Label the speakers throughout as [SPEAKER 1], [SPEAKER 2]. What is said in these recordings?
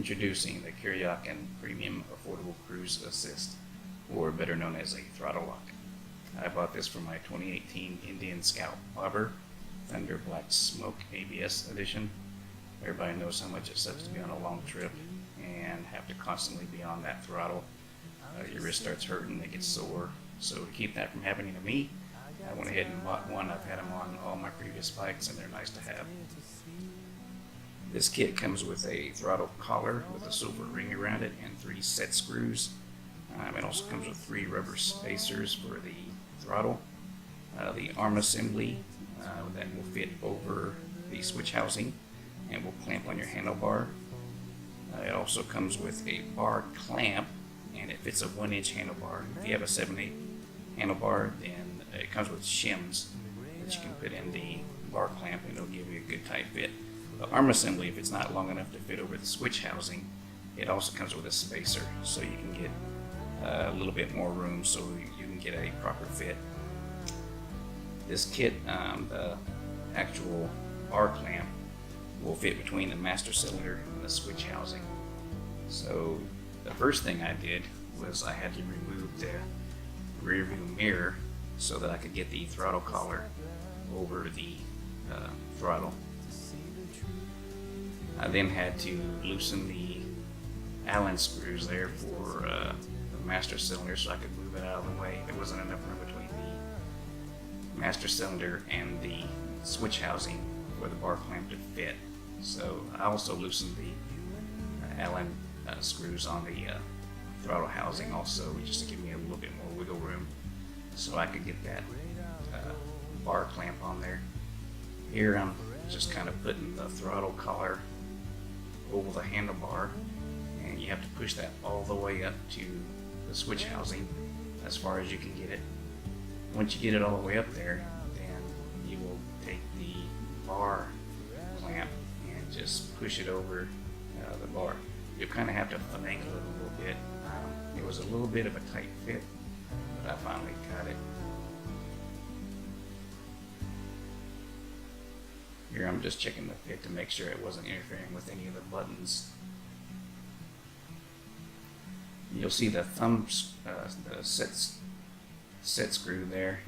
[SPEAKER 1] Introducing the Kuryakyn Premium Affordable Cruise Assist, or better known as a throttle lock. I bought this for my 2018 Indian Scout Bobber Thunder Black Smoke ABS edition. Everybody knows how much it sucks to be on a long trip and have to constantly be on that throttle. Your wrist starts hurting, it gets sore. So to keep that from happening to me, I went ahead and bought one. I've had them on all my previous bikes and they're nice to have. This kit comes with a throttle collar with a silver ring around it and 3 set screws. It also comes with 3 rubber spacers for the throttle. The arm assembly that will fit over the switch housing and will clamp on your handlebar. It also comes with a bar clamp, and it fits a 1-inch handlebar. If you have a 7/8 handlebar, then it comes with shims that you can put in the bar clamp and it'll give you a good tight fit. The arm assembly, if it's not long enough to fit over the switch housing, it also comes with a spacer, so you can get a little bit more room so you can get a proper fit. This kit, the actual bar clamp will fit between the master cylinder and the switch housing. So the first thing I did was I had to remove the rear view mirror so that I could get the throttle collar over the throttle. I then had to loosen the Allen screws there for the master cylinder so I could move it out of the way. There wasn't enough room between the master cylinder and the switch housing for the bar clamp to fit. So I also loosened the Allen screws on the throttle housing also, just to give me a little bit more wiggle room so I could get that bar clamp on there. Here I'm just kind of putting the throttle collar over the handlebar, and you have to push that all the way up to the switch housing as far as you can get it. Once you get it all the way up there, then you will take the bar clamp and just push it over the bar. You'll kind of have to finagle it a little bit. It was a little bit of a tight fit, but I finally got it. Here I'm just checking the fit to make sure it wasn't interfering with any of the buttons. You'll see the thumb, the set screw there.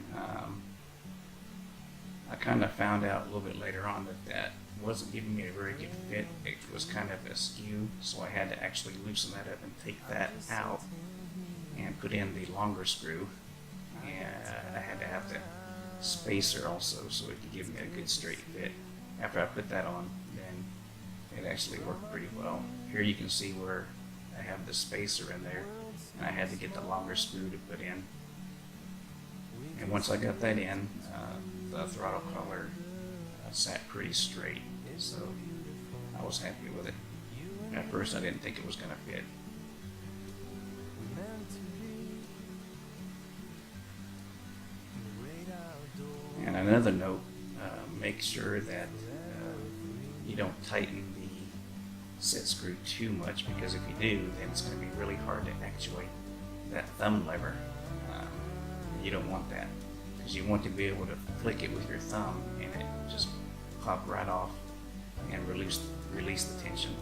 [SPEAKER 1] I kind of found out a little bit later on that wasn't giving me a very good fit. It was kind of askew, so I had to actually loosen that up and take that out and put in the longer screw. And I had to have the spacer also so it could give me a good straight fit. After I put that on, then it actually worked pretty well. Here you can see where I have the spacer in there, and I had to get the longer screw to put in. And once I got that in, the throttle collar sat pretty straight, so I was happy with it. At first I didn't think it was going to fit. And another note, make sure that you don't tighten the set screw too much, because if you do, then it's going to be really hard to actuate that thumb lever. You don't want that, because you want to be able to flick it with your thumb and it just pop right off and release the tension.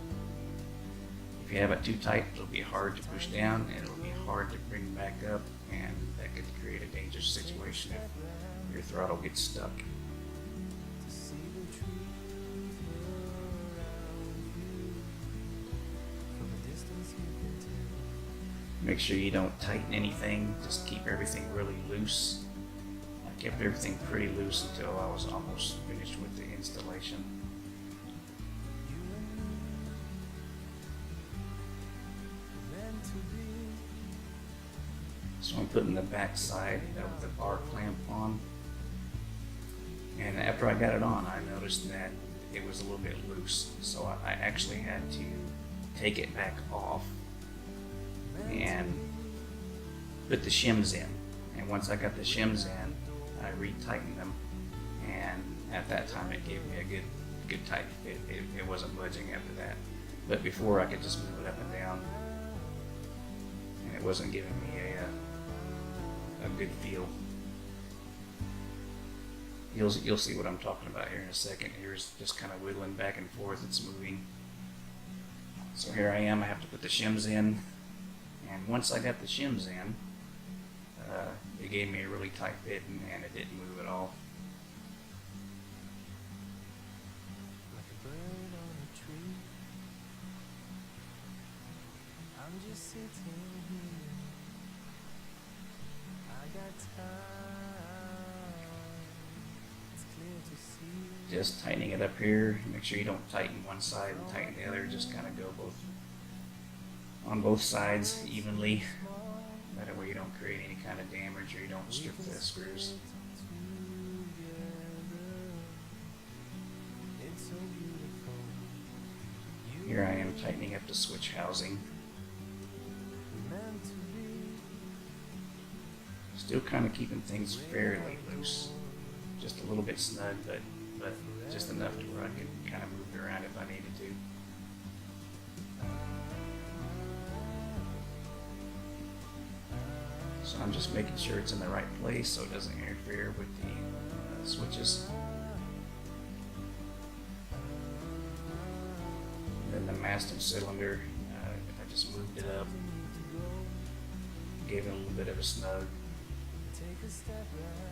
[SPEAKER 1] If you have it too tight, it'll be hard to push down and it'll be hard to bring back up, and that could create a dangerous situation if your throttle gets stuck. Make sure you don't tighten anything, just keep everything really loose. I kept everything pretty loose until I was almost finished with the installation. So I'm putting the back side of the bar clamp on. And after I got it on, I noticed that it was a little bit loose. So I actually had to take it back off and put the shims in. And once I got the shims in, I retightened them, and at that time it gave me a good tight fit. It wasn't budging after that. But before, I could just move it up and down, and it wasn't giving me a good feel. You'll see what I'm talking about here in a second. Here's just kind of wiggling back and forth. It's moving. So here I am, I have to put the shims in, and once I got the shims in, it gave me a really tight fit, and it didn't move at all.
[SPEAKER 2] Like a bird on a tree, I'm just sitting here. I got time, it's clear to see.
[SPEAKER 1] Just tightening it up here. Make sure you don't tighten one side and tighten the other. Just kind of go on both sides evenly. That way you don't create any kind of damage or you don't strip the screws. Here I am tightening up the switch housing. Still kind of keeping things fairly loose. Just a little bit snug, but just enough to where I can kind of move it around if I needed to. So I'm just making sure it's in the right place so it doesn't interfere with the switches. And then the master cylinder, I just moved it up, gave it a little bit of a snug,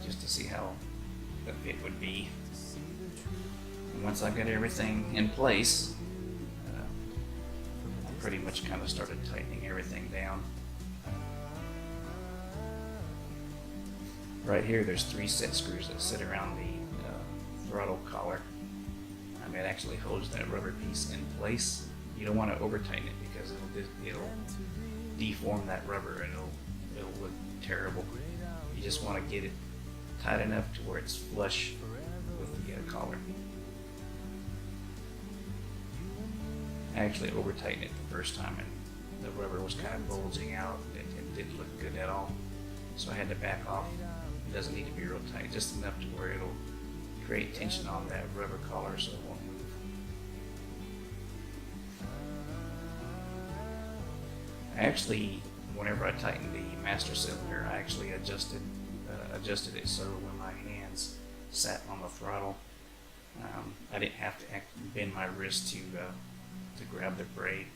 [SPEAKER 1] just to see how the fit would be. And once I got everything in place, I pretty much kind of started tightening everything down. Right here, there's 3 set screws that sit around the throttle collar. It actually holds that rubber piece in place. You don't want to over tighten it because it'll deform that rubber and it'll look terrible. You just want to get it tight enough to where it's flush with the collar. I actually over tightened it the first time and the rubber was kind of bulging out. It didn't look good at all. So I had to back off. It doesn't need to be real tight, just enough to where it'll create tension on that rubber collar so it won't move. I actually, whenever I tightened the master cylinder, I actually adjusted it so when my hands sat on the throttle, I didn't have to bend my wrist to grab the brake.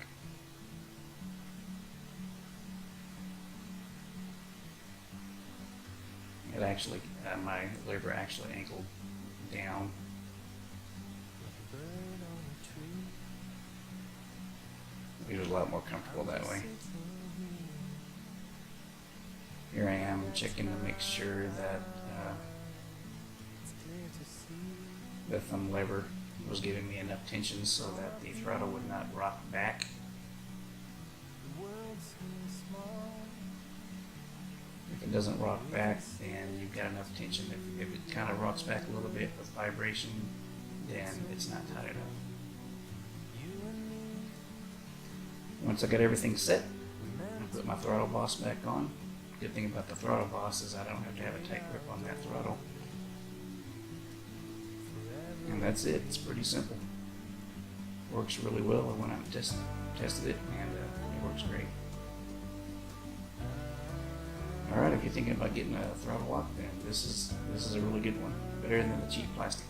[SPEAKER 1] It actually, my lever actually angled down. It was a lot more comfortable that way. Here I am checking to make sure that the thumb lever was giving me enough tension so that the throttle would not rock back. If it doesn't rock back, then you've got enough tension. If it kind of rocks back a little bit with vibration, then it's not tight enough. Once I got everything set, I put my throttle boss back on. Good thing about the throttle boss is I don't have to have a tight grip on that throttle. And that's it. It's pretty simple. Works really well. I went out and tested it, and it works great. Alright, if you're thinking about getting a throttle lock, then this is a really good one. Better than the cheap plastic.